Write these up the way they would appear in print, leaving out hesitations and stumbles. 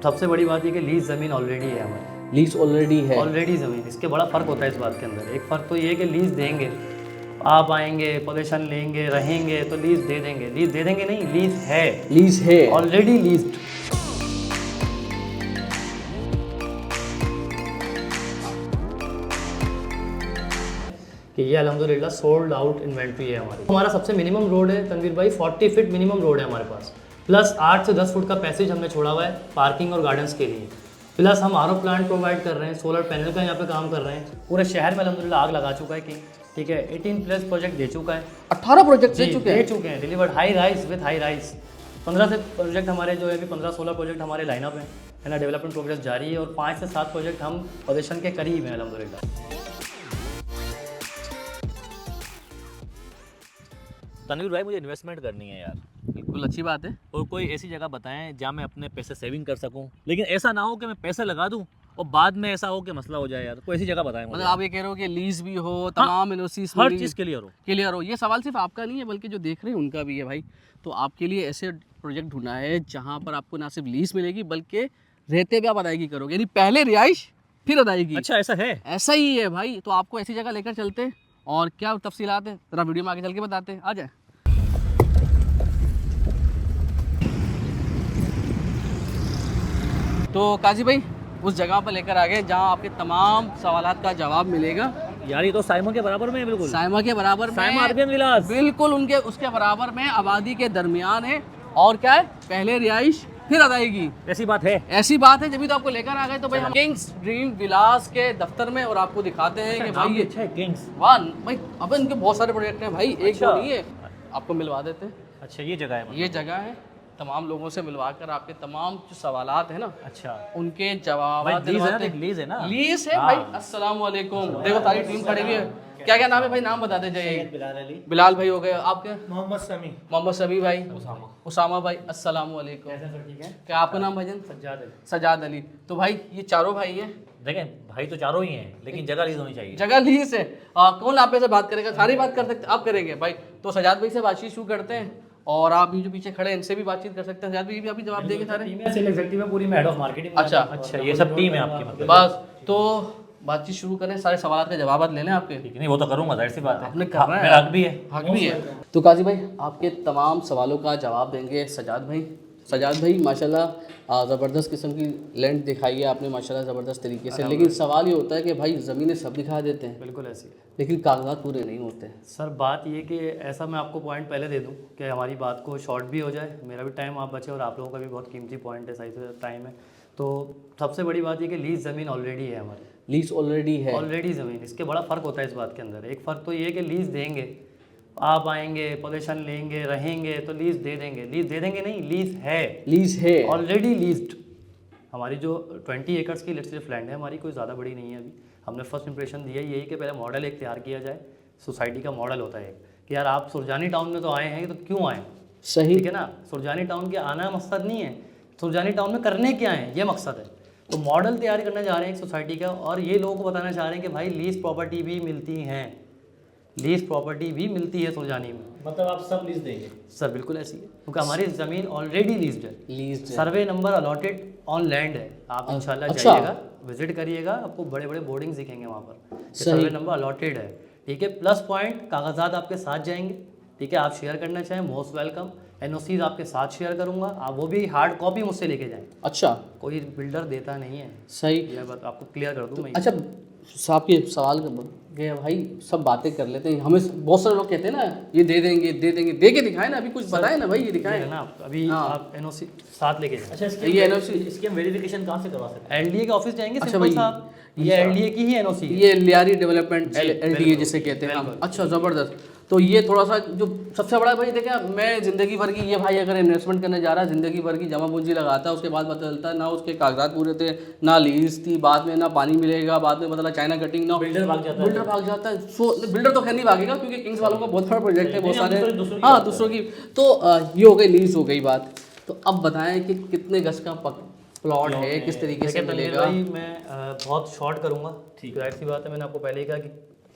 सबसे बड़ी बात ये कि लीज ज़मीन ऑलरेडी है हमारी, लीज ऑलरेडी है। ऑलरेडी ज़मीन। इसके बड़ा फ़र्क होता है इस बात के अंदर। एक फ़र्क तो ये है कि लीज देंगे, आप आएंगे पोजीशन लेंगे रहेंगे तो लीज दे देंगे, लीज दे देंगे नहीं, लीज है, लीज है, ऑलरेडी लीज्ड। कि ये अल्हम्दुलिल्लाह सोल्ड आउट इन्वेंट्री है हमारी। हमारा सबसे मिनिमम रोड है तनवीर भाई, 40 फीट मिनिमम रोड है हमारे पास, प्लस 8 से 10 फुट का पैसेज हमने छोड़ा हुआ है पार्किंग और गार्डन्स के लिए, प्लस हम आरओ प्लांट प्रोवाइड कर रहे हैं, सोलर पैनल का यहाँ पे काम कर रहे हैं। पूरे शहर में अल्हम्दुलिल्लाह आग लगा चुका है कि ठीक है, 18+ प्रोजेक्ट दे चुका है, 18 प्रोजेक्ट दे चुके हैं delivered, high rise with high rise. 15 से प्रोजेक्ट हमारे जो है अभी 15-16 प्रोजेक्ट हमारे लाइनअप हैं, है ना, डेवलपमेंट प्रोग्रेस जारी है, और 5 से 7 प्रोजेक्ट हम पोजीशन के करीब हैं अल्हम्दुलिल्लाह। तनवीर भाई मुझे इन्वेस्टमेंट करनी है यार। बिल्कुल अच्छी बात है। और कोई ऐसी जगह बताएं जहाँ मैं अपने पैसे सेविंग कर सकूं, लेकिन ऐसा ना हो कि मैं पैसे लगा दूं और बाद में ऐसा हो कि मसला हो जाए यार। कोई ऐसी जगह बताएं मुझे। मतलब आप ये कह रहे हो कि लीज भी हो, तमाम एनओसी हर चीज़ क्लियर हो। ये सवाल सिर्फ आपका नहीं है बल्कि जो देख रहे हैं उनका भी है भाई। तो आपके लिए ऐसे प्रोजेक्ट ढूंढना है जहाँ पर आपको ना सिर्फ लीज मिलेगी बल्कि रहते भी आप अदायगी करोगे, यानी पहले रिहाइश फिर अदायगी। अच्छा ऐसा है? ऐसा ही है भाई। तो आपको ऐसी जगह लेकर चलते हैं और क्या तफसीलात है जरा वीडियो में आगे चल के बताते हैं। आ जाए। तो काजी भाई उस जगह पर लेकर आ गए जहाँ आपके तमाम सवालात का जवाब मिलेगा। यार ये तो साइमा के बराबर में है, बिल्कुल साइमा के बराबर में, साइमा अरबियन विलास, बिल्कुल उनके उसके बराबर में, आबादी के दरमियान है। और क्या है, पहले रिहाइश फिर अदायगी। ऐसी बात है? ऐसी बात है, जब भी तो आपको लेकर आ गए। तो भाई हम किंग्स ड्रीम विलास के दफ्तर में और आपको दिखाते हैं कि भाई ये अच्छा है किंग्स वन भाई। अब इनके बहुत सारे प्रोजेक्ट हैं भाई, एक अच्छा। दो नहीं है, आपको मिलवा देते हैं। अच्छा ये जगह है मतलब? ये जगह है, तमाम लोगों से मिलवा कर आपके तमाम जो सवालात है ना अच्छा उनके जवाब भाई लीज है ना? लीज है भाई। अस्सलाम वालेकुम। देखो सारी टीम खड़ी हुई है। क्या क्या नाम है भाई, नाम बताते जाइए। बिलाल भाई हो गए, आपके? मोहम्मद समी भाई, उसामा भाई। अस्सलाम वालेकुम। क्या आपका नाम भाईजान? सज्जाद अली। तो भाई ये चारों भाई हैं। देखें भाई तो चारों ही हैं, लेकिन जगह लीज होनी चाहिए। जगह लीज है। कौन आप से बात करेगा? सारी बात कर सकते, आप करेंगे भाई। तो सज्जाद भाई से बातचीत शुरू करते हैं और आप ये जो पीछे खड़े हैं इनसे भी बातचीत कर सकते हैं। सज्जाद भाई भी अभी जवाब देंगे सारे। टीम है, सेल एग्जीक्यूटिव है पूरी, मैं हेड ऑफ मार्केटिंग। अच्छा अच्छा ये सब टीम है आपकी मतलब? बस तो बातचीत शुरू करें, सारे सवाल के जवाब ले लें आपके। ठीक नहीं वो तो करूंगा, जाहिर सी बात है, आपने करना है, मेरा हक भी है। हक भी है। तो काजी भाई आपके तमाम सवालों का जवाब देंगे सज्जाद भाई। सज्जाद भाई माशाल्लाह ज़बरदस्त किस्म की लैंड दिखाई है आपने माशाल्लाह ज़बरदस्त तरीके से, लेकिन सवाल ये होता है कि भाई ज़मीनें सब दिखा देते हैं, बिल्कुल ऐसी है लेकिन कागजात पूरे नहीं होते। सर बात ये कि ऐसा मैं आपको पॉइंट पहले दे दूं कि हमारी बात को शॉर्ट भी हो जाए, मेरा भी टाइम आप बचे और आप लोगों का भी बहुत कीमती पॉइंट है, सही से टाइम है। तो सबसे बड़ी बात ये कि लीज ज़मीन ऑलरेडी है हमारी, लीज ऑलरेडी है, ऑलरेडी ज़मीन। इसके बड़ा फ़र्क होता है इस बात के अंदर। एक फ़र्क तो ये है कि लीज़ देंगे, आप आएंगे पोजीशन लेंगे रहेंगे तो लीज़ दे देंगे, लीज़ दे देंगे नहीं, लीज़ है, लीज है, ऑलरेडी लीज्ड। हमारी जो 20 एकड़ की लिटरली लैंड है हमारी, कोई ज़्यादा बड़ी नहीं है अभी। हमने फर्स्ट इंप्रेशन दिया यही कि पहले मॉडल एक तैयार किया जाए, सोसाइटी का मॉडल होता है कि यार आप सुरजानी टाउन में तो आए हैं तो क्यों आए, सही ठीक है ना। सुरजानी टाउन के आना मकसद नहीं है, सुरजानी टाउन में करने क्या है ये मकसद है। तो मॉडल तैयार करने जा रहे हैं एक सोसाइटी का, और ये लोगों को बताना चाह रहे हैं कि भाई लीज प्रॉपर्टी भी मिलती हैं, लीज प्रॉपर्टी भी मिलती है सुरजानी में। मतलब आप सब लीज देंगे? सर बिल्कुल ऐसी है, क्योंकि हमारी ज़मीन ऑलरेडी लीज्ड है, lease survey number allotted on land है। आप इंशाल्लाह अच्छा। जाइएगा, विजिट करिएगा, आपको बड़े बड़े बोर्डिंग्स दिखेंगे वहाँ पर, सर्वे नंबर अलॉटेड है, ठीक है। प्लस पॉइंट कागजात आपके साथ जाएंगे, ठीक है। आप शेयर करना चाहें मोस्ट वेलकम, एनओसीज आपके साथ शेयर करूंगा, आप वो भी हार्ड कॉपी मुझसे लेके जाएं। अच्छा कोई बिल्डर देता नहीं है, सही। ये बात आपको क्लियर कर दूं मैं। अच्छा साहब के सवाल के भाई सब बातें कर लेते हैं, हमें बहुत सारे लोग कहते हैं ना ये दे देंगे दे के दिखाए ना, अभी कुछ बताए ना भाई, ये दिखाए है ना अभी आप एनओसी साथ लेके जाएं। अच्छा ये एनओसी इसकी हम वेरिफिकेशन कहाँ से करवा सकते हैं? एलडीए के ऑफिस जाएंगे। अच्छा सिंपल भाई, साहब, ये एलडीए की ही एनओसी है, ये लियारी डेवलपमेंट एलडीए बिल्कुल, जिसे कहते हैं हम। बिल्कुल। अच्छा ज़बरदस्त। तो ये थोड़ा सा जो सबसे बड़ा भाई देखा, मैं ज़िंदगी भर की, ये भाई अगर इन्वेस्टमेंट करने जा रहा है ज़िंदगी भर की जमा पूंजी लगाता है, उसके बाद पता चलता है ना उसके कागजात पूरे थे, ना लीज थी, बाद में ना पानी मिलेगा, बाद में पता चाइना कटिंग ना, बिल्डर भाग जाता है। सो बिल्डर तो खैर नहीं भागेगा क्योंकि किंग्स वालों का बहुत बड़ा प्रोजेक्ट है, बहुत सारे दूसरों की हाँ दूसरों की। तो ये हो गई लीज हो गई बात। तो अब बताएं कि कितने गज का प्लॉट है, किस तरीके से मिलेगा? भाई मैं बहुत शॉर्ट करूंगा, ठीक है। ऐसी बात है, मैंने आपको पहले ही कहा कि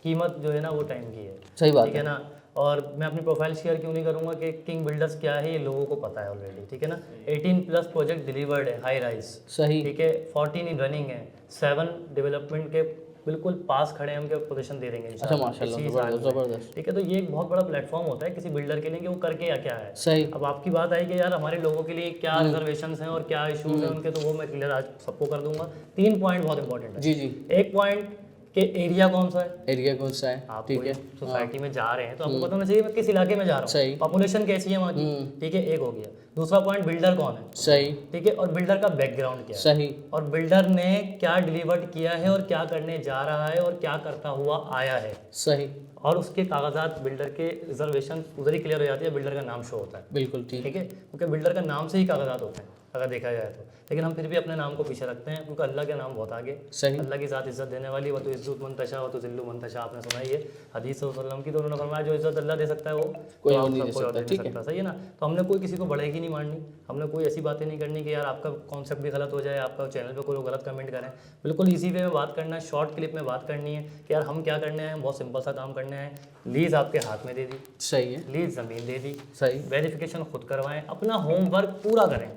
कीमत जो है ना वो टाइम की है, सही बात ठीक है ना। और मैं अपनी प्रोफाइल शेयर क्यों नहीं करूंगा कि किंग बिल्डर्स क्या है, ये लोगों को पता है ऑलरेडी, ठीक है ना। 18+ प्रोजेक्ट डिलीवर्ड है, हाई राइज, सही, ठीक है। 14 इन रनिंग है, 7 डेवलपमेंट के बिल्कुल पास खड़े हैं, उनके पोजीशन दे देंगे अच्छा माशाल्लाह, जबरदस्त, ठीक है। तो ये एक बहुत बड़ा प्लेटफॉर्म होता है किसी बिल्डर के लिए कि वो करके या क्या है। सही, अब आपकी बात आई कि यार हमारे लोगों के लिए क्या रिजर्वेशंस हैं और क्या इश्यूज हैं उनके, तो वो मैं क्लियर आज सबको कर दूंगा। 3 पॉइंट बहुत इंपॉर्टेंट है। जी जी। एक पॉइंट कि एरिया कौन सा है, एरिया कौन सा है, आप ठीक है, सोसाइटी में जा रहे हैं तो आपको पता होना चाहिए मैं किस इलाके में जा रहा सही। हूँ, पॉपुलेशन कैसी है वहाँ की, ठीक है, एक हो गया। दूसरा पॉइंट बिल्डर कौन है, सही, ठीक है, और बिल्डर का बैकग्राउंड क्या है, सही, और बिल्डर ने क्या डिलीवर्ड किया है और क्या करने जा रहा है और क्या करता हुआ आया है, सही, और उसके कागजात बिल्डर के रिजर्वेशन उधर ही क्लियर हो जाती है, बिल्डर का नाम शो होता है, बिल्कुल ठीक, ठीक है, क्योंकि बिल्डर का नाम से ही कागजात होते हैं अगर देखा जाए तो। लेकिन हम फिर भी अपने नाम को पीछे रखते हैं क्योंकि अल्लाह के नाम बहुत आगे, सही, अल्लाह की ज़ात इज़्ज़त देने वाली, वो तो इज़्ज़त मंतशा वो तो ज़िल्लु मंतशा, आपने सुना ही है हदीस वसल्लम की, तो उन्होंने फरमाया जो इज़्ज़त अल्लाह दे सकता है वो कोई तो और आप नहीं सब दे कोई और सकता, नहीं ठीक दे है। सकता, सही है ना। तो हमने कोई किसी को बढ़ेगी नहीं मारनी, हमने कोई ऐसी बातें नहीं करनी कि यार आपका कॉन्सेप्ट भी गलत हो जाए, आपका चैनल पे कोई लोग गलत कमेंट करें। बिल्कुल इजी वे में बात करना है, शॉर्ट क्लिप में बात करनी है कि यार हम क्या करने हैं, बहुत सिंपल सा काम करने हैं। लीज आपके हाथ में दे दी, सही है, लीज ज़मीन दे दी, सही, वेरिफिकेशन खुद करवाएं, अपना होमवर्क पूरा करें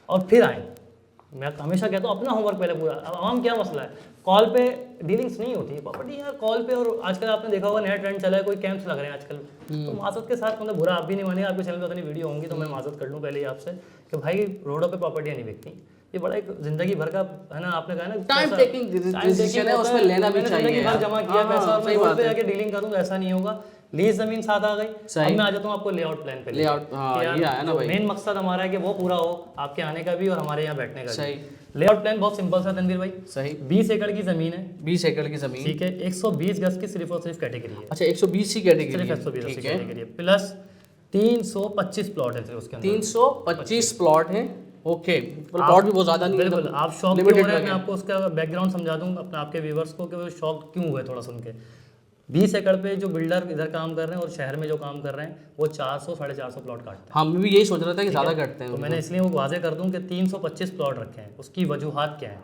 और फिर आएँ। मैं हमेशा कहता हूँ अपना होमवर्क पहले पूरा। अब आम क्या मसला है, कॉल पे डीलिंग्स नहीं होती प्रॉपर्टी यार कॉल पे, और आजकल आपने देखा होगा नया ट्रेंड चला है, कोई कैंप्स लग रहे हैं आजकल, तो माजरत के साथ मतलब बुरा आप भी नहीं मानिए, आपके चैनल पे उतनी वीडियो होंगी तो मैं माजरत कर लूँ पहले ही आपसे कि भाई रोडों पे प्रॉपर्टियाँ नहीं बिकती, ये बड़ा एक जिंदगी भर का है ना, आपने कहा ना टाइम टेकिंग डिसीजन है, उसमें लेना भी चाहिए, जिंदगी भर जमा किया पैसा और मैं सही रोड बात पे है, जाके डीलिंग करूँ तो ऐसा नहीं होगा। लीज जमीन साथ आ गई, सही। अब मैं आ जाता हूँ आपको लेआउट प्लान पे, लेआउट, हाँ ये आया ना भाई, मेन मकसद हमारा है कि वो पूरा हो, आपके आने का भी और हमारे यहाँ बैठने का भी। सही, लेआउट प्लान बहुत सिंपल सा तनवीर भाई, सही, 20 एकड़ की जमीन है, 20 एकड़ की जमीन, ठीक है, 120 गज की सिर्फ और सिर्फ कैटेगरी है, अच्छा 120 की कैटेगरी सिर्फ है, 120 ठीक की है, कैटेगरी है, प्लस 325 प्लॉट है सिर्फ उसके अंदर, 325 प्लॉट है, ओके, प्लॉट भी बहुत ज्यादा नहीं है, बिल्कुल। आप शॉक क्यों हो रहे हैं, मैं आपको उसका बैकग्राउंड समझा दूं अपने आपके व्यूवर्स को कि वो शॉक क्यों हुए थोड़ा सुन के। 20 एकड़ पे जो बिल्डर इधर काम कर रहे हैं और शहर में जो काम कर रहे हैं वो 400-450 प्लॉट काटते हैं, हाँ मैं भी यही सोच रहा था कि ज़्यादा करते हैं, तो मैंने इसलिए वो वाजे कर दूं कि 325 प्लॉट रखे हैं। उसकी वजूहात क्या है,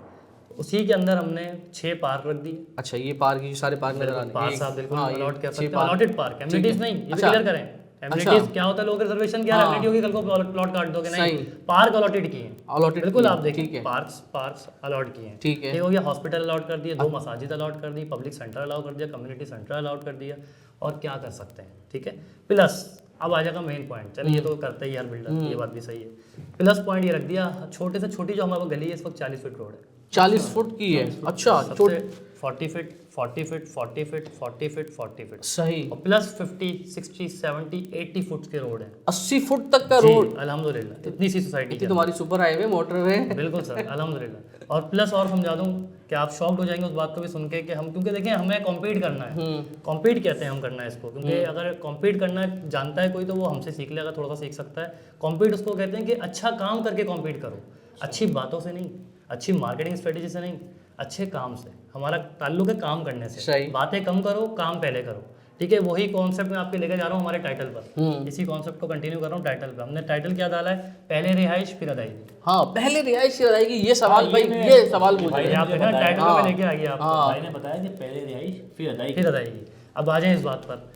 उसी के अंदर हमने 6 पार्क रख दिए। अच्छा ये पार्क, ये सारे पार्क नजर आ रहे हैं, पार्क एक- साहब बिल्कुल हाँ, ये अलॉट कर 6 सकते हैं, पार्क, अलॉटेड पार्क, एमिनिटीज नहीं, ये अच्छा। क्लियर करें। एमिनिटीज क्या होता है, लोग रिजर्वेशन क्या एमिनिटी होगी, कल को प्लॉट काट दोगे, नहीं, सही। पार्क अलॉटेड किए हैं, अलॉटेड, बिल्कुल आप ठीक देखिए है, पार्क्स अलॉट किए हैं, ठीक है, ये हो गया। हॉस्पिटल अलॉट कर दिए, 2 मसाजिद अलॉट कर दी, पब्लिक सेंटर अलाउ कर दिया, कम्युनिटी सेंटर अलॉट कर दिया, और क्या कर सकते हैं, ठीक है। प्लस अब आ जाएगा मेन पॉइंट, चलिए ये तो करता ही हर बिल्डर, ये बात भी सही है। प्लस पॉइंट ये रख दिया, छोटे से छोटी जो हमारे गली है इस वक्त 40 फीट रोड है, 40 फुट की है, अच्छा सबसे 40 feet 40 feet 40 feet 40 feet 40 feet, सही, और प्लस 50 60 70 80 फुट के रोड है, 80 फुट तक का जी, रोड, अल्हम्दुलिल्लाह इतनी सी सोसाइटी कि तुम्हारी सुपर हाईवे मोटरवे, बिल्कुल सर अल्हम्दुलिल्लाह। और प्लस और समझा दूं कि आप शॉक्ड हो जाएंगे उस बात को भी सुन के कि हम, क्योंकि देखें हमें कॉम्पीट करना है, कॉम्पीट कहते हैं हम करना है इसको, क्योंकि अगर कॉम्पीट करना जानता है कोई तो वो हमसे सीख लेगा, थोड़ा सा सीख सकता है। कॉम्पीट उसको कहते हैं कि अच्छा काम करके कॉम्पीट करो, अच्छी बातों से नहीं, अच्छी मार्केटिंग स्ट्रेटेजी से नहीं, अच्छे काम से। हमारा ताल्लुक है काम करने से, सही। बातें कम करो, काम पहले करो, ठीक है। वही कॉन्सेप्ट मैं आपके लेकर जा रहा हूँ हमारे टाइटल पर, इसी कॉन्सेप्ट को कंटिन्यू कर रहा हूँ टाइटल पे। हमने टाइटल क्या डाला है, पहले रिहाइश फिर अदायगी। हाँ पहले रिहाइश की रहेगी, ये सवाल भाई, ये सवाल भाई मुझे, ने आप देखना बताया, टाइटल पे लेके आइए आप, भाई ने बताया कि पहले रिहाइश फिर अदायगी, फिर अदायगी। अब आ जाएं इस बात पर,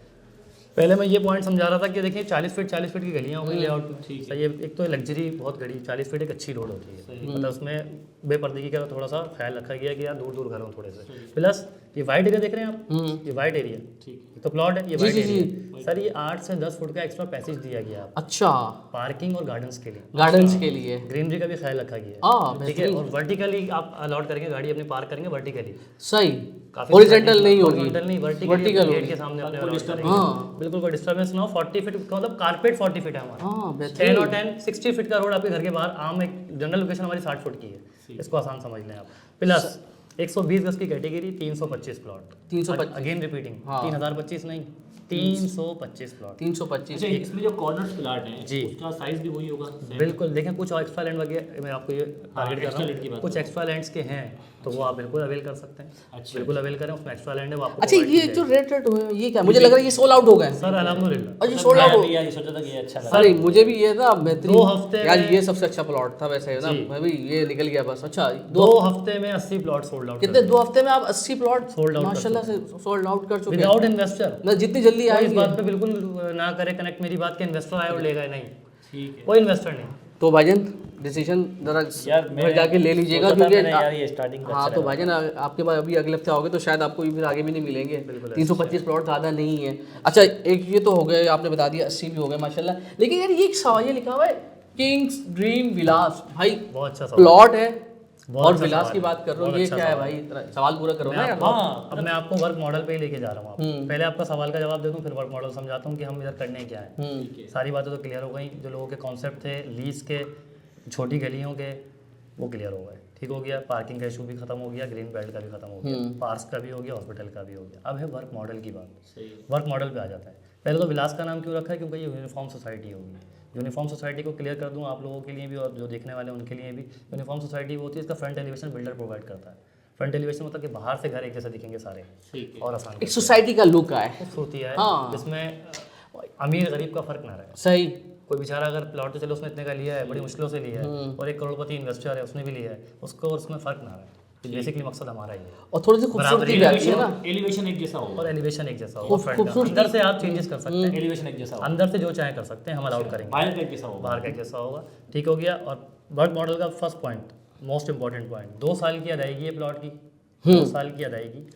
पहले मैं ये पॉइंट समझा रहा था कि देखिए 40 फीट की गलियाँ हो गई लेआउट में, सही है। एक तो लग्जरी बहुत गड़ी 40 फीट एक अच्छी रोड होती है, मतलब उसमें बेपर्दगी का थोड़ा सा ख्याल रखा गया कि यार दूर दूर घर हो थोड़े से। प्लस ये वाइड एरिया देख रहे हैं आप, ये वाइड एरिया, ये तो प्लॉट है, ये वाइड एरिया सर, ये 8 से 10 फुट का एक्स्ट्रा पैसेज दिया गया है अच्छा पार्किंग और गार्डन्स के लिए, गार्डन्स के लिए, ग्रीनरी का भी ख्याल रखा गया है, हाँ ठीक है। और वर्टिकली आप अलॉट करेंगे, गाड़ी अपनी पार्क करेंगे वर्टिकली, सही, काफी हॉरिजॉन्टल नहीं होगी, हॉरिजॉन्टल नहीं, Vertical वर्टिकल गेट होगी। के सामने अपने allot करेंगे। हाँ बिल्कुल कोई डिस्टर्बेंस ना हो। 40 फीट का मतलब कारपेट 40 फीट है हमारा, हाँ 10 बेहतरीन, और 10 60 फीट का रोड आपके घर के बाहर। आम एक जनरल लोकेशन हमारी 60 फुट की है, इसको आसान समझ लें आप। प्लस 120 गज की कैटेगरी, 325 प्लॉट, 325, अगेन रिपीटिंग, हाँ। 3025 नहीं, 325 प्लॉट। 325, अच्छा इसमें जो कॉर्नर्स प्लाट हैं जी। उसका साइज भी वही होगा same? बिल्कुल देखें, कुछ एक्स्ट्रा लैंड वगैरह मैं आपको ये टारगेट कर extra land की रहा हूँ, बात कुछ एक्स्ट्रा लैंड्स के हैं तो वो आप बिल्कुल अवेल कर सकते हैं, अच्छा। बिल्कुल अवेल करें, उसमें एक्स्ट्रा लैंड है वो आपको अच्छा provide ये की जो जाएगी। रेट हुए हैं, ये क्या, मुझे लग रहा है ये सोल्ड आउट हो गए, सर अल्हम्दुलिल्लाह, अजी सोल्ड आउट मैं हो, भी यार ये सोचा था कि ये अच्छा लगा। अरे मुझे भी ये था बेहतरीन, 2 हफ्ते यार में- ये सबसे अच्छा प्लॉट था वैसे ना, जी। मैं भी ये निकल गया बस। अच्छा 2 हफ्ते में 80 प्लॉट सोल्ड सोल्ड आउट कितने 2 हफ्ते में आप 80 प्लॉट Sold out माशाल्लाह से सोल्ड आउट कर चुके हैं। Without investor. मैं जितनी जल्दी कोई इस आएंगे बात पे बिल्कुल ना करे कनेक्ट मेरी बात के इन्वेस्टर आए और ले गए, नहीं, ठीक है कोई इन्वेस्टर नहीं। तो भाईजान डिसीजन जरा यार घर जाके ले लीजिएगा, सोचा था क्योंकि मैंने यार ये स्टार्टिंग हाँ तो भाईजान आपके पास अभी अगले हफ्ते आओगे तो शायद आपको फिर आगे भी नहीं मिलेंगे। 325 प्लॉट ज़्यादा नहीं है। अच्छा एक ये तो हो गए, आपने बता दिया 80 भी हो गए माशाल्लाह। लेकिन यार ये एक सवाल ये लिखा हुआ है किंग्स ड्रीम विलास, भाई बहुत अच्छा सवाल, प्लॉट है बहुत और अच्छा विलास सवाल की है, बात कर रहे हो, बहुत ये अच्छा क्या है सवाल भाई? सवाल पूरा करो ना यार। हाँ अब मैं आपको वर्क मॉडल पे ही लेके जा रहा हूँ आपको। पहले आपका सवाल का जवाब दे दूँ, फिर वर्क मॉडल समझाता हूँ कि हम इधर करने क्या है। सारी बातें तो क्लियर हो गई, जो लोगों के कॉन्सेप्ट थे लीज के, छोटी गलियों के, वो क्लियर हो गए, ठीक हो गया। पार्किंग का इशू भी खत्म हो गया, ग्रीन बेल्ट का भी खत्म हो गया, पार्क्स का भी हो गया, हॉस्पिटल का भी हो गया। अब है वर्क मॉडल की बात। वर्क मॉडल पे आ जाता है। पहले तो विलास का नाम क्यों रखा है? क्योंकि ये यूनिफॉर्म सोसाइटी होगी। यूनिफॉर्म सोसाइटी को क्लियर कर दूं आप लोगों के लिए भी और जो देखने वाले हैं उनके लिए भी। यूनिफॉर्म सोसाइटी वो होती है, इसका फ्रंट एलिवेशन बिल्डर प्रोवाइड करता है। फ्रंट एलिवेशन मतलब कि बाहर से घर एक जैसा दिखेंगे सारे, ठीक है और आसान एक सोसाइटी का लुक आए, खूबसूरती है हाँ। जिसमें अमीर गरीब का फर्क ना रहे। सही। कोई बेचारा अगर प्लॉट तो चलो उसने इतने का लिया है, बड़ी मुश्किलों से लिया है, और एक करोड़पति इन्वेस्टर है उसने भी लिया है, उसको और उसमें फर्क ना रहे। तो बेसिकली मकसद हमारा ही है। और थोड़ी सी खूबसूरती भी आती है ना, एलिवेशन एक जैसा होगा और एलिवेशन एक जैसा होगा, फ्रंट का। अंदर से आप चेंजेस कर सकते हैं, एलिवेशन एक जैसा होगा अंदर से जो चाहे कर सकते हैं, हम अलाउड करेंगे। बाहर का एक जैसा होगा बाहर का एक जैसा होगा, ठीक हो गया। और वर्क मॉडल का first point, most important point, 2 साल की अदायगी है प्लॉट की। 2 साल की अदायगी,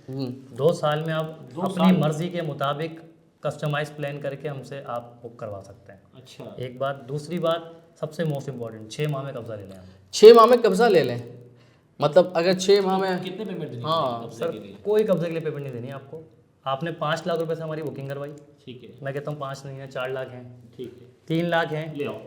2 साल में आप अपनी मर्जी के मुताबिक कस्टमाइज प्लान करके हमसे आप बुक करवा सकते हैं। अच्छा एक बात। दूसरी बात सबसे मोस्ट इंपॉर्टेंट, 6 माह में कब्जा ले लें हम। 6 माह में कब्जा ले लें, मतलब अगर 6 माह में कितने पेमेंट देनी हाँ, पड़ेगी सर कब्जे के लिए? कोई कब्जे के लिए पेमेंट नहीं देनी आपको। आपने 5 लाख रुपए से हमारी बुकिंग करवाई, ठीक है मैं कहता हूँ 5 नहीं है, 4 लाख हैं, ठीक है 3 लाख हैं, ले आओ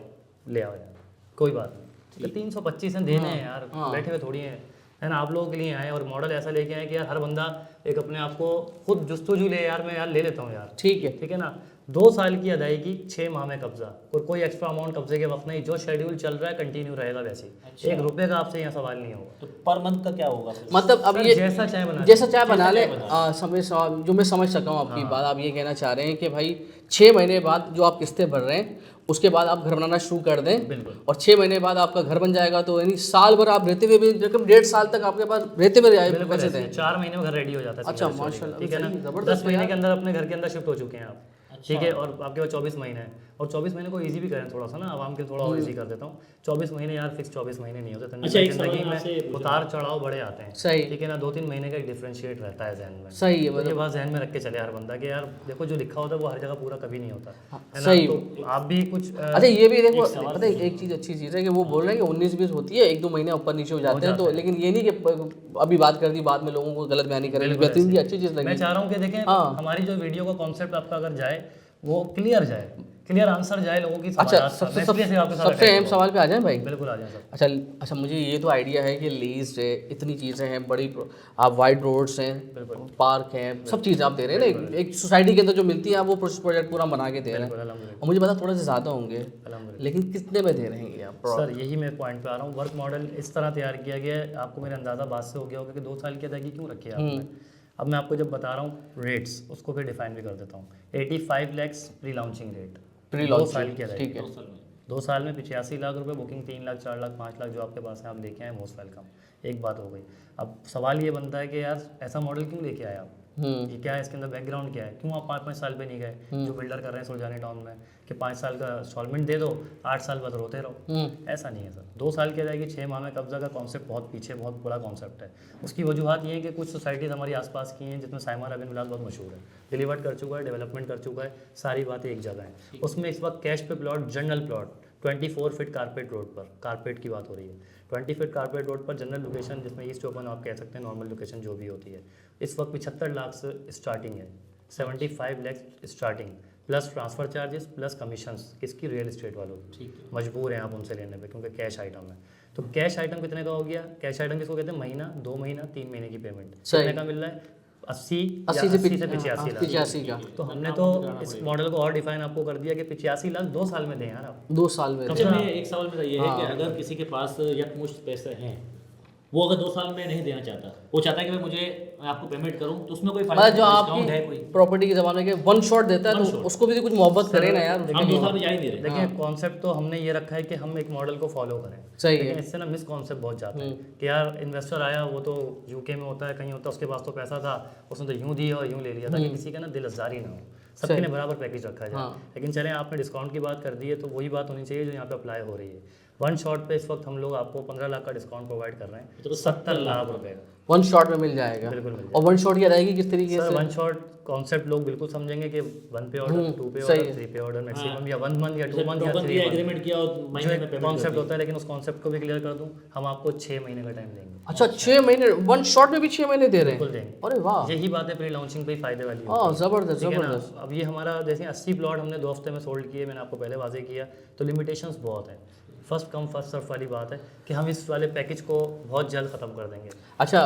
ले आओ यार, कोई बात नहीं। 325 हैं, देने हैं यार, बैठे हुए थोड़ी हैं, है ना। आप लोगों के लिए आए और मॉडल ऐसा लेके आए कि यार हर बंदा एक अपने आप को खुद जुस्तजू ले, यार मैं यार ले लेता हूँ यार, ठीक है। ठीक है ना। 2 साल की अदायगी, 6 माह में कब्जा, और कोई एक्स्ट्रा अमाउंट कब्जे के वक्त नहीं। जो शेड्यूल चल रहा है कंटिन्यू रहेगा वैसे ही। अच्छा। 1 रुपये का आपसे यहाँ सवाल नहीं होगा। तो पर मंथ का क्या होगा फिर? मतलब अब सर, ये जैसा चाहे बना जैसा चाहे बना ले, बना जो मैं समझ सका हूँ आपकी बात। आप ये कहना चाह रहे हैं कि भाई 6 महीने बाद जो आप किस्तें भर रहे हैं उसके बाद आप घर बनाना शुरू कर दें, बिल्कुल। और 6 महीने बाद आपका घर बन जाएगा, तो यानी साल भर आप रहते हुए भी, रकम 1.5 साल तक आपके पास रहते हुए बिल्कुल पैसे ऐसे दें। 4 महीने में घर रेडी हो जाता है। अच्छा, सिंगल स्टोरी का, माशाल्लाह, ठीक है सही, ना। जबरदस्त 10 महीने के अंदर अपने घर के अंदर शिफ्ट हो चुके हैं आप, ठीक है। और आपके पास 24 महीने हैं, और 24 महीने को इजी भी करें थोड़ा सा ना, आवाम के थोड़ा और इजी कर देता हूँ। 24 महीने यार फिक्स 24 महीने नहीं होते, अच्छा, एक सवाल जिंदगी आपसे में उतार चढ़ाव बड़े आते हैं, सही। ठीक है ना। 2-3 महीने का एक डिफरेंशिएट रहता है जहन में, सही है, तो ये बात जहन में रख के चले हर बंदा कि यार देखो जो लिखा होता है वो हर जगह पूरा कभी नहीं होता, है ना। सही। तो आप भी कुछ अच्छा ये भी देखो, पता है एक चीज़ अच्छी चीज़ है कि वो बोल रहे हैं कि 19-20 होती है, 1-2 महीने ऊपर नीचे हो जाते हैं, तो लेकिन ये नहीं कि अभी बात कर दी बाद में लोगों को गलत बयानी करेंगे। बेहतरीन की अच्छी चीज़ मैं लगी। चाह रहा हूँ कि देखें हाँ। हमारी जो वीडियो का कॉन्सेप्ट आपका अगर जाए वो क्लियर जाए, क्लियर आंसर जाए लोगों की अच्छा, सवालात का। मैं इसलिए आपके साथ सबसे अहम सवाल पे आ जाए भाई। बिल्कुल आ जाए सर। अच्छा अच्छा, मुझे ये तो आइडिया है कि लीज है, इतनी चीज़ें हैं बड़ी, आप वाइड रोड्स हैं, पार्क हैं, सब चीज़ें आप दे रहे हैं ना, एक सोसाइटी के अंदर जो मिलती है आप वो प्रोजेक्ट पूरा बना के दे रहे हैं। बिल्कुल, अल्हम्दुलिल्लाह, और मुझे पता थोड़े से ज़्यादा होंगे, अल्हम्दुलिल्लाह। लेकिन कितने में दे रहे हैं ये आप? सर यही मैं पॉइंट पे आ रहा हूँ। वर्क मॉडल इस तरह तैयार किया गया है, आपको मेरा अंदाज़ा बात से हो गया होगा कि 2 साल की अदायगी क्यों रखी है आपने। अब मैं आपको जब बता रहा हूँ रेट्स, उसको फिर डिफाइन भी कर देता हूँ। 85 लाख प्री लॉन्चिंग रेट, 2 साल की अदायगी, ठीक है। 2 साल में 85 लाख रुपए बुकिंग, 3 लाख 4 लाख 5 लाख जो आपके पास है आप लेके आए, मोस्ट वेलकम। एक बात हो गई। अब सवाल ये बनता है कि यार ऐसा मॉडल क्यों लेके आए आप, ये क्या है, इसके अंदर बैकग्राउंड क्या है, क्यों आप 5-5 साल पे नहीं गए जो बिल्डर कर रहे हैं सुरजानी टाउन में कि 5 साल का इंस्टॉलमेंट दे दो, 8 साल बाद रोते रहो। ऐसा नहीं है सर। 2 साल की जाएगी, 6 माह में कब्जा का कॉन्सेप्ट बहुत पीछे बहुत बड़ा कॉन्सेप्ट है। उसकी वजूहत ये है कि कुछ सोसाइटीज़ हमारी आसपास की हैं जिसमें साइमा रबिन विलास बहुत मशहूर है, डिलीवर्ड कर चुका है, डेवलपमेंट कर चुका है, सारी बातें एक जगह हैं। उसमें इस वक्त कैश पे plot, general plot 24 feet carpet road पर, कारपेट की बात हो रही है, 20 फीट कारपेट रोड पर जनरल लोकेशन, जिसमें ईस्ट ओपन आप कह सकते हैं, नॉर्मल लोकेशन जो भी होती है, इस वक्त 75 लाख से स्टार्टिंग है, 75 lakh starting, plus transfer charges plus commissions, किसकी, रियल एस्टेट वालों की। मजबूर हैं आप उनसे लेने पे क्योंकि कैश आइटम है। तो कैश आइटम कितने का हो गया? कैश आइटम किसको कहते हैं? महीना, 2 महीना, 3 महीने की पेमेंट कितने का मिल रहा है? 80 से 85 लाख। का। तो हमने तो इस मॉडल को और डिफाइन आपको कर दिया कि 85 लाख 2 साल में दें यार आप। 2 साल में। अच्छा, मैं एक सवाल मेरा ये है कि अगर किसी के पास यकमुश्त पैसे हैं वो अगर 2 साल में नहीं देना चाहता, वो चाहता है कि भाई मुझे मैं आपको पेमेंट करूं, तो उसमें कोई मतलब फायदा जो डिस्काउंट है कोई? आपकी प्रॉपर्टी के ज़माने के वन शॉट देता है तो उसको भी तो कुछ मोहब्बत करे ना यार। हम 2 साल में जा ही नहीं रहे। देखिए कॉन्सेप्ट तो हमने ये रखा है कि हम एक मॉडल को फॉलो करें, सही लेकिन है। इससे ना मिस कॉन्सेप्ट बहुत जाता है कि यार इन्वेस्टर आया, वो तो यूके में होता है, कहीं होता है, उसके पास तो पैसा था, उसने तो यूं दिया और यूं ले लिया, ताकि किसी का ना दिल आज़ारी ना हो, सबके ने बराबर पैकेज रखा जाए। लेकिन चलें आपने डिस्काउंट की बात कर दी है, तो वही बात होनी चाहिए जो यहाँ पे अप्लाई हो रही है। वन शॉट पे इस वक्त हम लोग आपको 15 लाख का डिस्काउंट प्रोवाइड कर रहे हैं, तो 70 लाख रुपए का वन शॉट में मिल जाएगा। बिल्कुल मिल और वन शॉट क्या रहेगी किस तरीके सर से? वन शॉट कॉन्सेप्ट लोग बिल्कुल समझेंगे कि 1 पे ऑर्डर, 2 पे ऑर्डर, 3 पे ऑर्डर मैक्सिमम, या 1 मंथ या 2 मंथ या 3 मंथ एग्रीमेंट किया और महीने में पेमेंट कॉन्सेप्ट होता है। लेकिन उस कॉन्सेप्ट को भी क्लियर कर दूं, हम आपको 6 महीने का टाइम देंगे। अच्छा 6 महीने वन शॉट में भी 6 महीने दे रहे बिल्कुल हैं? देंगे। अरे वाह, यही बात है प्री लॉन्चिंग पे ही फायदे वाली हाँ जबरदस्त ठीक है ना। जबरदस्त। अब ये हमारा जैसे 80 प्लॉट हमने 2 हफ्ते में सोल्ड किए, मैंने आपको पहले वाजे किया, तो लिमिटेशंस बहुत है। फर्स्ट कम फर्स्ट सर्व वाली बात है कि हम इस वाले पैकेज को बहुत जल्द ख़त्म कर देंगे। अच्छा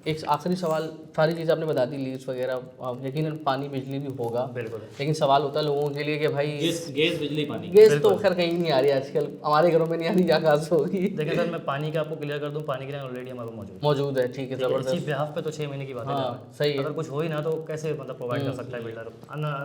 एक आखिरी सवाल, सारी चीज़ आपने बता दी, लीज वगैरह, यकीनन पानी बिजली भी होगा, बिल्कुल। लेकिन सवाल होता है लोगों के लिए कि भाई गैस बिजली पानी गैस तो खैर कहीं नहीं आ रही आजकल, हमारे घरों में नहीं आ रही, क्या खास होगी? देखिए सर, मैं पानी का आपको क्लियर कर दूं, पानी के लिए ऑलरेडी हमारे पास मौजूद मौजूद है, ठीक है है। जबरदस्त। इसी बिहाफ पे तो 6 महीने की बात है। हाँ सही है। अगर कुछ हो ही ना तो कैसे मतलब प्रोवाइड कर सकता है बिल्डर?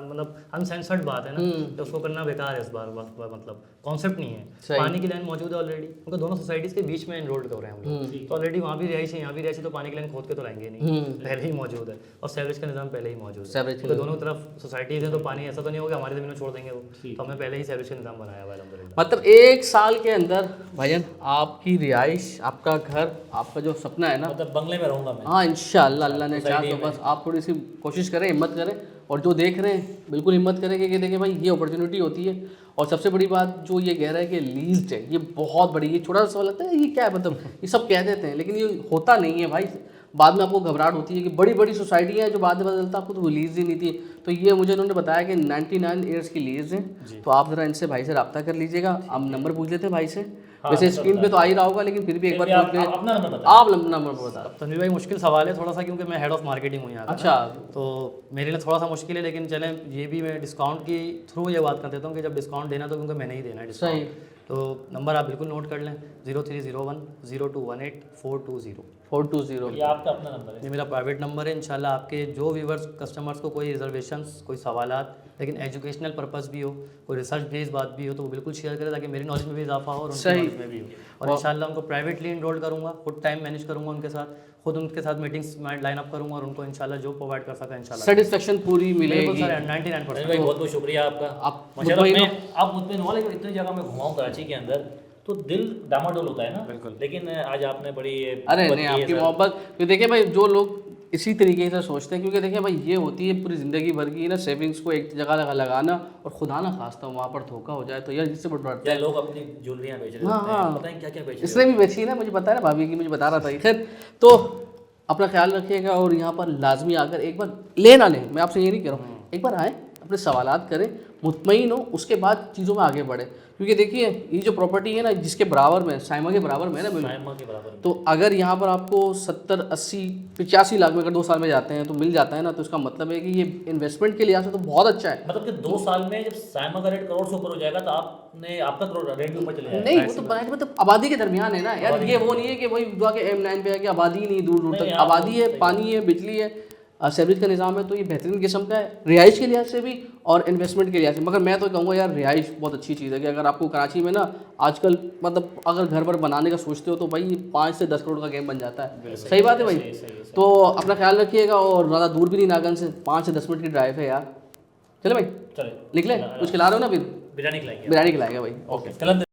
मतलब अनसेंसर्ड बात है ना, तो उसको करना बेकार है इस बार, मतलब कॉन्सेप्ट नहीं है। पानी की लाइन मौजूद है ऑलरेडी, क्योंकि दोनों सोसाइटीज के बीच में एनरोल्ड कर रहे हैं हम लोग, तो ऑलरेडी वहाँ भी रहायशी, यहाँ भी रहायशी, तो पानी की लाइन खोद के तो लाएंगे नहीं, पहले ही मौजूद है। और सेवरेज का निज़ाम पहले ही मौजूद है, क्योंकि दोनों तरफ सोसाइटीज है, तो पानी ऐसा तो नहीं होगा हमारी ज़मीनों छोड़ देंगे वो, तो हमने पहले ही सेवरेज का निज़ाम बनाया हुआ है अल्हम्दुलिल्लाह। मतलब 1 साल के अंदर भाईजान आपकी रिहाइश, आपका घर, आपका जो सपना है ना, मतलब बंगले में रहूंगा मैं। हाँ इंशाअल्लाह अल्लाह ने चाहा तो बस आप थोड़ी सी कोशिश करें, हिम्मत करें, और जो देख रहे हैं बिल्कुल हिम्मत करें कि देखें भाई ये अपॉर्चुनिटी होती है। और सबसे बड़ी बात जो ये कह रहा है कि लीज्ड है, ये बहुत बड़ी, ये छोटा सा लगता है ये क्या है, मतलब ये सब कह देते हैं लेकिन ये होता नहीं है भाई। बाद में आपको घबराहट होती है कि बड़ी बड़ी सोसाइटियाँ हैं जो बाद में पता चलता है आपको तो लीज ही नहीं थी। तो ये मुझे उन्होंने बताया कि 99 ईयर्स की लीज है, तो आप ज़रा इनसे भाई से रब्ता कर लीजिएगा। आप नंबर पूछ लेते हैं भाई से, वैसे स्क्रीन पे तो आ ही रहा होगा, लेकिन फिर भी एक बार पूछ ले, अपना नंबर बता। आप नंबर बता। तनवीर भाई मुश्किल सवाल है थोड़ा सा, क्योंकि मैं हेड ऑफ मार्केटिंग हूँ यहाँ का। अच्छा, तो मेरे लिए थोड़ा सा मुश्किल है, लेकिन चलें ये भी मैं डिस्काउंट की थ्रू ये बात कर देता हूँ कि जब डिस्काउंट देना तो क्योंकि मैंने ही देना है डिस्काउंट। तो नंबर आप बिल्कुल नोट कर लें, 0301 0218 420। 420। ये आपका अपना नंबर है? ये मेरा प्राइवेट नंबर है। इंशाल्लाह आपके जो व्यूवर्स कस्टमर्स को कोई रिजर्वेशंस, कोई सवालात, लेकिन एजुकेशनल पर्पस भी हो, कोई रिसर्च बेस्ड बात भी हो, तो वो बिल्कुल शेयर करें ताकि मेरी नॉलेज में भी इजाफा हो और उनकी नॉलेज में भी हो। और इंशाल्लाह उनको प्राइवेटली इनरोल करूँगा, खुद टाइम मैनेज करूँगा उनके साथ, खुद उनके साथ मीटिंग्स लाइन अप करूँगा और उनको इंशाल्लाह जो प्रोवाइड कर सका इंशाल्लाह सेटिस्फेक्शन पूरी बिल्कुल मिलेगी। सर 99%। भाई बहुत बहुत शुक्रिया आपका। आप माशाल्लाह मुतमईन मैं आप मुतमईन हो, लेकिन इतनी जगह मैं घुमाऊँ कराची के अंदर तो दिल डामाडोल होता है ना। बिल्कुल। लेकिन आज आपने बड़ी अरे नहीं, आपकी मोहब्बत, क्योंकि देखिए भाई जो लोग इसी तरीके से सोचते हैं, क्योंकि देखिए भाई ये होती है पूरी ज़िंदगी भर की ना सेविंग्स को एक जगह लगाना, और खुदा ना खास्ता वहाँ पर धोखा हो जाए तो यार इससे बढ़ता या है। लोग अपनी ज्वेलरियाँ बेच रहे हाँ, होते हैं, हाँ। पता है क्या क्या बेच रहे इसने भी बेची ना, मुझे पता है ना, भाभी की मुझे बता रहा था। खैर तो अपना ख्याल रखिएगा, और यहाँ पर लाजमी आकर एक बार ले ना लें, मैं आपसे ये नहीं कह रहा हूँ, एक बार आएँ, अपने सवालात करें, मुतमईन हो, उसके बाद चीज़ों में आगे बढ़े। क्योंकि देखिए ये जो प्रॉपर्टी है ना, जिसके बराबर में, साइमा के बराबर में है ना बिल्कुल, साइमा के बराबर। तो अगर यहाँ पर आपको 70, 80, 85 लाख में अगर 2 साल में जाते हैं तो मिल जाता है ना, तो इसका मतलब है कि ये इन्वेस्टमेंट के लिहाज से तो बहुत अच्छा है। मतलब कि 2 साल में जब साइमा का रेट करोड़ से ऊपर हो जाएगा तो आपका करोड़ रेट भी ऊपर चले जाएगा। नहीं वो तो बनाए मतलब आबादी के दरमियान है ना यार, ये वो नहीं है कि वही दुआ के M9 पे है कि आबादी नहीं, दूर दूर तक आबादी है, पानी है, बिजली है, सेवरेज का निज़ाम है, तो ये बेहतरीन किस्म का है रिहाइश के लिहाज से भी और इन्वेस्टमेंट के लिहाज से। मगर मैं तो कहूँगा यार रिहाइश बहुत अच्छी चीज़ है कि अगर आपको कराची में ना आजकल मतलब अगर घर पर बनाने का सोचते हो तो भाई 5 से 10 करोड़ का गेम बन जाता है। सही बात है भाई। तो अपना ख्याल रखिएगा, और ज़्यादा दूर भी नहीं नागन से 5 से 10 मिनट की ड्राइव है यार। चलो भाई चले निकले, कुछ खिला रहे हो ना, फिर बिरयानी खिलाएंगे। बिरयानी खिलाएगा भाई। ओके।